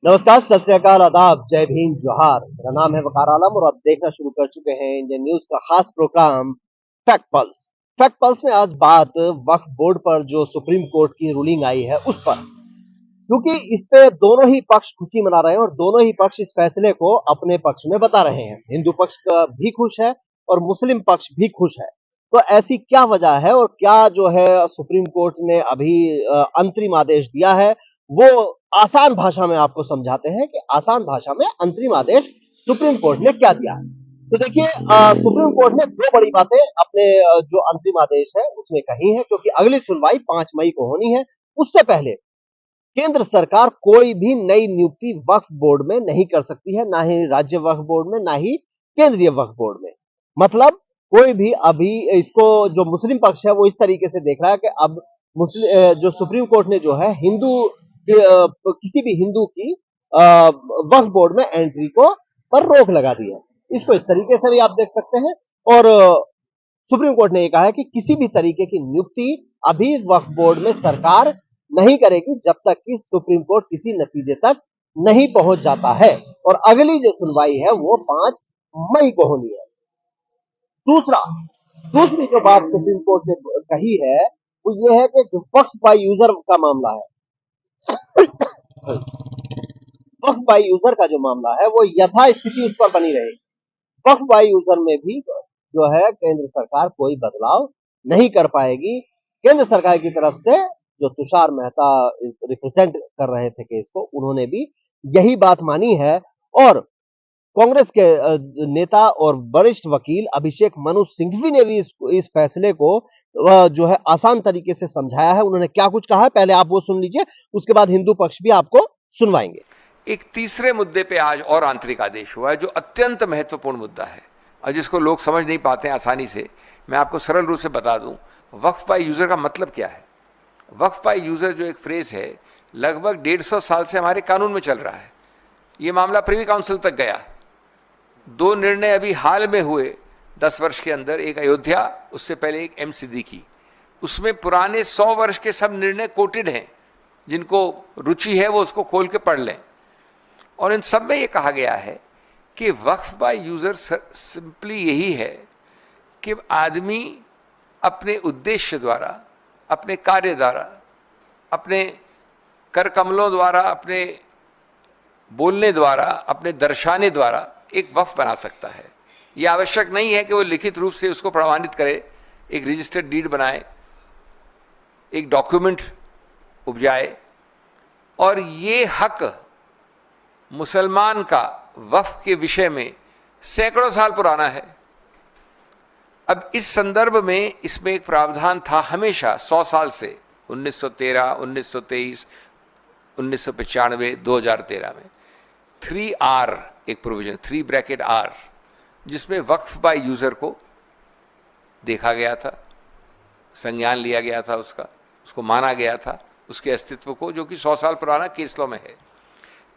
नमस्कार, सत श्री अकाल, आदाब, जय भीम, जोहार। मेरा नाम है वकार आलम और आप देखना शुरू कर चुके हैं इंडियन न्यूज का खास programme fact pulse. Fact pulse में आज बात वक्फ बोर्ड पर जो सुप्रीम कोर्ट की रूलिंग आई है उस पर, क्योंकि इस पे दोनों ही पक्ष खुशी मना रहे हैं और दोनों ही पक्ष इस फैसले को अपने पक्ष में बता रहे हैं। हिंदू पक्ष का भी खुश है और मुस्लिम पक्ष भी खुश है। तो ऐसी क्या वजह है और क्या जो है सुप्रीम कोर्ट ने अभी अंतरिम आदेश दिया है, वो आसान भाषा में आपको समझाते हैं कि आसान भाषा में अंतरिम आदेश सुप्रीम कोर्ट ने क्या दिया है। तो देखिए, सुप्रीम कोर्ट ने दो बड़ी बातें अपने जो अंतरिम आदेश है उसमें कही है, क्योंकि अगली सुनवाई 5 मई को होनी है। उससे पहले केंद्र सरकार कोई भी नई नियुक्ति वक्फ बोर्ड में नहीं कर सकती है, ना ही राज्य वक्फ बोर्ड में, ना ही केंद्रीय वक्फ बोर्ड में। मतलब कोई भी अभी इसको जो मुस्लिम पक्ष है वो इस तरीके से देख रहा है कि अब मुस्लिम जो सुप्रीम कोर्ट ने जो है हिंदू किसी भी हिंदू की वक्फ बोर्ड में एंट्री को पर रोक लगा दी है। इसको इस तरीके से भी आप देख सकते हैं। और सुप्रीम कोर्ट ने यह कहा है कि किसी भी तरीके की नियुक्ति अभी वक्फ बोर्ड में सरकार नहीं करेगी जब तक कि सुप्रीम कोर्ट किसी नतीजे तक नहीं पहुंच जाता है। और अगली जो सुनवाई है वो 5 मई को होनी है। दूसरी जो बात सुप्रीम कोर्ट ने कही है वो ये है कि जो वक्फ बाय यूजर का मामला है, वक्फ बाय यूजर का जो मामला है वो यथास्थिति उस पर बनी रहेगी। वक्फ बाय यूजर में भी जो है केंद्र सरकार कोई बदलाव नहीं कर पाएगी। केंद्र सरकार की तरफ से जो तुषार मेहता रिप्रेजेंट कर रहे थे केस को, उन्होंने भी यही बात मानी है। और कांग्रेस के नेता और वरिष्ठ वकील अभिषेक मनु सिंघवी ने भी इस फैसले को जो है आसान तरीके से समझाया है। उन्होंने क्या कुछ कहा है पहले आप वो सुन लीजिए, उसके बाद हिंदू पक्ष भी आपको सुनवाएंगे। एक तीसरे मुद्दे पे आज और आंतरिक आदेश हुआ है जो अत्यंत महत्वपूर्ण मुद्दा है और जिसको लोग समझ नहीं पाते हैं आसानी से। मैं आपको सरल रूप से बता दूं, वक्फ बाय यूजर का मतलब क्या है। वक्फ बाय यूजर जो एक फ्रेज है, लगभग 150 साल से हमारे कानून में चल रहा है। ये मामला प्रिवी काउंसिल तक गया। 2 निर्णय अभी हाल में हुए 10 वर्ष के अंदर, एक अयोध्या, उससे पहले एक एम सिद्दीकी। उसमें पुराने 100 वर्ष के सब निर्णय कोटेड हैं, जिनको रुचि है वो उसको खोल के पढ़ लें। और इन सब में ये कहा गया है कि वक्फ बाय यूजर सिंपली यही है कि आदमी अपने उद्देश्य द्वारा, अपने कार्य द्वारा, अपने कर कमलों द्वारा, अपने बोलने द्वारा, अपने दर्शाने द्वारा एक वक्फ बना सकता है। ये आवश्यक नहीं है कि वो लिखित रूप से उसको प्रमाणित करे, एक रजिस्टर्ड डीड बनाए, एक डॉक्यूमेंट उपजाए। और ये हक मुसलमान का वक्फ के विषय में सैकड़ों साल पुराना है। अब इस संदर्भ में इसमें एक प्रावधान था हमेशा 100 साल से, 1913, 1923, 1995, 2013 में 3R एक प्रोविजन, 3R, जिसमें वक्फ बाय यूजर को देखा गया था, संज्ञान लिया गया था, उसको माना गया था, उसके अस्तित्व को, जो कि 100 साल पुराना केस लॉ में है।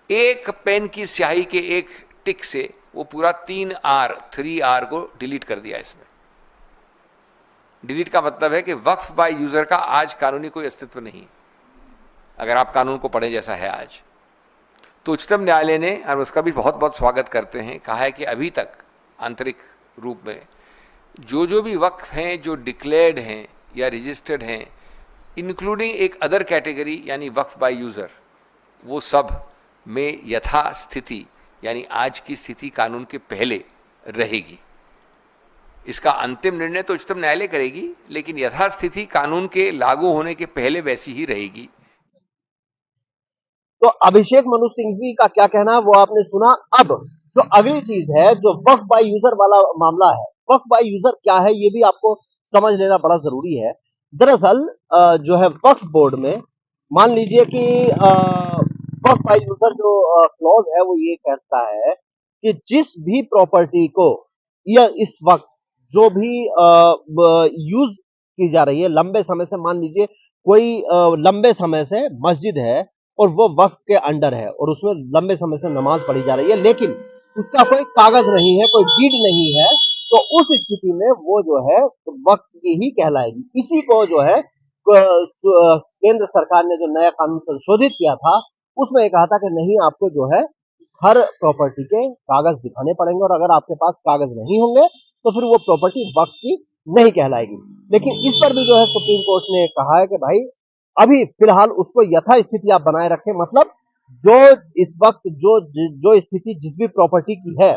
एक पेन की स्याही के एक टिक से वो पूरा 3R को डिलीट कर दिया। इसमें डिलीट का मतलब है कि वक्फ बाय यूजर का आज कानूनी कोई अस्तित्व नहीं, अगर आप कानून को पढ़े जैसा है आज। तो उच्चतम न्यायालय ने, और उसका भी बहुत बहुत स्वागत करते हैं, कहा है कि अभी तक आंतरिक रूप में जो भी वक्फ हैं जो डिक्लेयर्ड हैं या रजिस्टर्ड हैं, इंक्लूडिंग एक अदर कैटेगरी यानी वक्फ बाय यूजर, वो सब में यथास्थिति यानी आज की स्थिति कानून के पहले रहेगी। इसका अंतिम निर्णय तो उच्चतम न्यायालय करेगी, लेकिन यथास्थिति कानून के लागू होने के पहले वैसी ही रहेगी। तो अभिषेक मनु सिंघवी का क्या कहना है वो आपने सुना। अब जो अगली चीज है, जो वक्फ बाय यूजर वाला मामला है, वक्फ बाय यूजर क्या है ये भी आपको समझ लेना बड़ा जरूरी है। दरअसल जो है वक्फ बोर्ड में, मान लीजिए कि वक्फ बाय यूजर जो क्लॉज है वो ये कहता है कि जिस भी प्रॉपर्टी को या इस वक्त जो भी यूज की जा रही है लंबे समय से, मान लीजिए कोई लंबे समय से मस्जिद है और वो वक्फ के अंडर है और उसमें लंबे समय से नमाज पढ़ी जा रही है, लेकिन उसका कोई कागज नहीं है, कोई डीड नहीं है, तो उस स्थिति में वो जो है वक्फ की ही कहलाएगी। इसी को जो है केंद्र सरकार ने जो नया कानून संशोधित किया था उसमें ये कहा था कि नहीं, आपको जो है हर प्रॉपर्टी के कागज दिखाने पड़ेंगे और अगर आपके पास कागज नहीं होंगे तो फिर वो प्रॉपर्टी वक्फ की नहीं कहलाएगी। लेकिन इस पर भी जो है सुप्रीम कोर्ट ने कहा है कि भाई अभी फिलहाल उसको यथास्थिति आप बनाए रखें, मतलब जो इस वक्त जो स्थिति जिस भी प्रॉपर्टी की है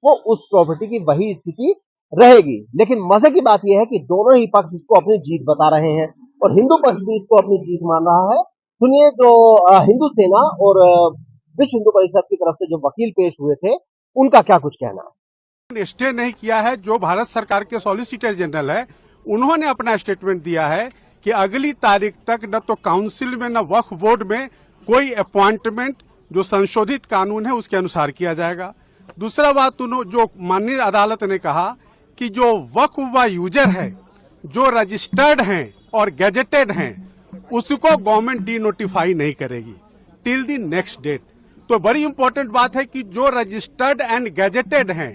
वो उस प्रॉपर्टी की वही स्थिति रहेगी। लेकिन मजे की बात यह है कि दोनों ही पक्ष इसको अपनी जीत बता रहे हैं और हिंदू पक्ष भी इसको अपनी जीत मान रहा है। सुनिए जो हिंदू सेना और विश्व हिंदू परिषद की तरफ से जो वकील पेश हुए थे उनका क्या कुछ कहना है। स्टे नहीं किया है। जो भारत सरकार के सॉलिसिटर जनरल है उन्होंने अपना स्टेटमेंट दिया है कि अगली तारीख तक न तो काउंसिल में न वक्फ बोर्ड में कोई अपॉइंटमेंट जो संशोधित कानून है उसके अनुसार किया जाएगा। दूसरा बात जो माननीय अदालत ने कहा कि जो वक्फ व यूजर है जो रजिस्टर्ड हैं और गैजेटेड हैं उसको गवर्नमेंट डी नोटिफाई नहीं करेगी टिल द नेक्स्ट डेट। तो बड़ी इंपॉर्टेंट बात है कि जो रजिस्टर्ड एंड गैजेटेड हैं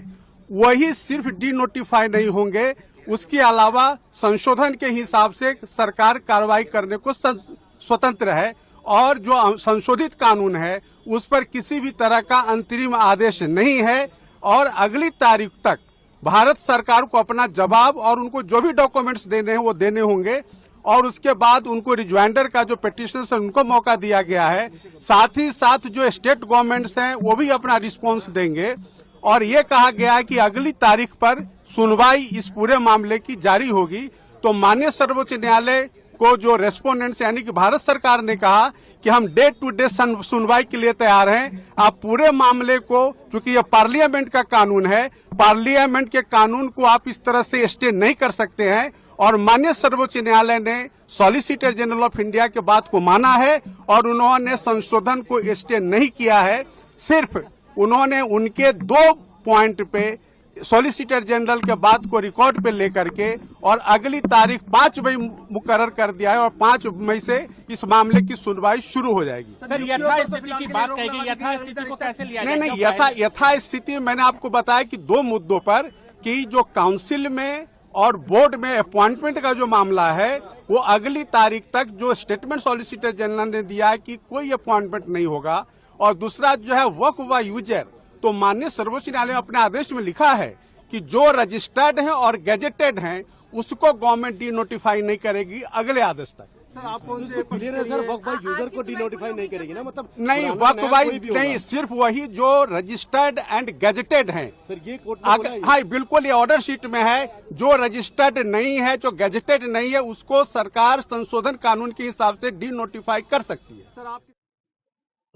वही सिर्फ डी नोटिफाई नहीं होंगे, उसके अलावा संशोधन के हिसाब से सरकार कार्रवाई करने को स्वतंत्र है और जो संशोधित कानून है उस पर किसी भी तरह का अंतरिम आदेश नहीं है और अगली तारीख तक भारत सरकार को अपना जवाब और उनको जो भी डॉक्यूमेंट्स देने हैं वो देने होंगे और उसके बाद उनको रिज्वाइंडर का जो पिटिशनर्स है उनको मौका दिया गया है। साथ ही साथ जो स्टेट गवर्नमेंट्स हैं वो भी अपना रिस्पॉन्स देंगे और ये कहा गया है कि अगली तारीख पर सुनवाई इस पूरे मामले की जारी होगी। तो माननीय सर्वोच्च न्यायालय को जो रेस्पोंडेंट्स यानी कि भारत सरकार ने कहा कि हम डे टू डे सुनवाई के लिए तैयार हैं। आप पूरे मामले को, चूंकि यह पार्लियामेंट का कानून है, पार्लियामेंट के कानून को आप इस तरह से स्टे नहीं कर सकते हैं और माननीय सर्वोच्च न्यायालय ने सॉलिसिटर जनरल ऑफ इंडिया के बात को माना है और उन्होंने संशोधन को स्टे नहीं किया है। सिर्फ उन्होंने उनके 2 पॉइंट पे सॉलिसिटर जनरल के बात को रिकॉर्ड पे लेकर के और अगली तारीख 5 मई मुकर्रर कर दिया है और 5 मई से इस मामले की सुनवाई शुरू हो जाएगी। सर, यथास्थिति की बात कहेगी, यथास्थिति को कैसे लिया जाए? नहीं, यथास्थिति मैंने आपको बताया कि 2 मुद्दों पर कि जो काउंसिल में और बोर्ड में अपॉइंटमेंट का जो मामला है वो अगली तारीख तक जो स्टेटमेंट सॉलिसिटर जनरल ने दिया है कि कोई अपॉइंटमेंट नहीं होगा। और दूसरा जो है वक्फ व यूजर, तो माननीय सर्वोच्च न्यायालय ने अपने आदेश में लिखा है कि जो रजिस्टर्ड हैं और गैजेटेड हैं उसको गवर्नमेंट डी नोटिफाई नहीं करेगी अगले आदेश तक। सर, आप कौन से क्लियर है सर? वक्फ बाय यूजर को डिनोटिफाई नहीं करेगी ना, मतलब नहीं, वक्फ बाय नहीं, सिर्फ वही जो रजिस्टर्ड एंड गैजेटेड हैं। सर ये कोर्ट हाँ बिल्कुल, ये ऑर्डर शीट में है। जो रजिस्टर्ड नहीं है, जो गैजेटेड नहीं है, उसको सरकार संशोधन कानून के हिसाब से डी नोटिफाई कर सकती है। सर आप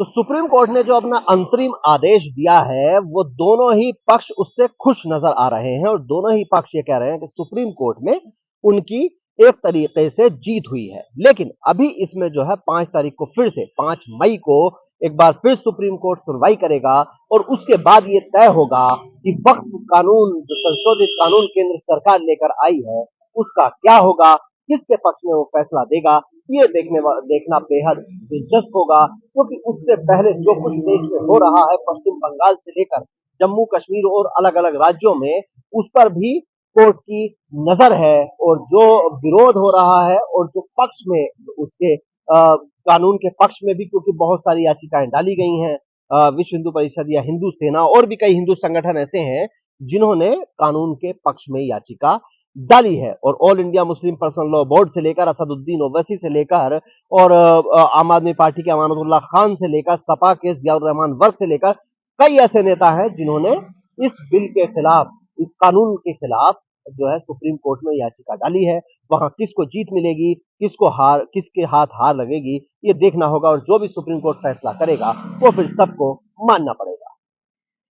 तो सुप्रीम कोर्ट ने जो अपना अंतरिम आदेश दिया है वो दोनों ही पक्ष उससे खुश नजर आ रहे हैं और दोनों ही पक्ष ये कह रहे हैं कि सुप्रीम कोर्ट में उनकी एक तरीके से जीत हुई है। लेकिन अभी इसमें जो है 5 तारीख को फिर से 5 मई को एक बार फिर सुप्रीम कोर्ट सुनवाई करेगा और उसके बाद ये तय होगा कि वक्फ कानून, जो संशोधित कानून केंद्र सरकार लेकर आई है, उसका क्या होगा, किसके पक्ष में वो फैसला देगा। ये देखना बेहद दिलचस्प होगा क्योंकि उससे पहले जो कुछ देश में हो रहा है, पश्चिम बंगाल से लेकर जम्मू कश्मीर और अलग अलग राज्यों में, उस पर भी कोर्ट की नजर है और जो विरोध हो रहा है और जो पक्ष में उसके कानून के पक्ष में भी, क्योंकि बहुत सारी याचिकाएं डाली गई हैं, विश्व हिंदू परिषद या हिंदू सेना और भी कई हिंदू संगठन ऐसे हैं जिन्होंने कानून के पक्ष में याचिका डाली है। और all India Muslim personal law board से लेकर असदुद्दीन ओवैसी से लेकर और आम आदमी पार्टी के अमानतुल्लाह खान से लेकर सपा के जियाउर रहमान वर्ग से लेकर कई ऐसे नेता हैं जिन्होंने इस बिल के खिलाफ, इस कानून के खिलाफ जो है सुप्रीम कोर्ट में याचिका डाली है। वहां किसको जीत मिलेगी, किसके हाथ हार लगेगी, ये देखना होगा और जो भी सुप्रीम कोर्ट फैसला करेगा वो फिर सबको मानना पड़ेगा।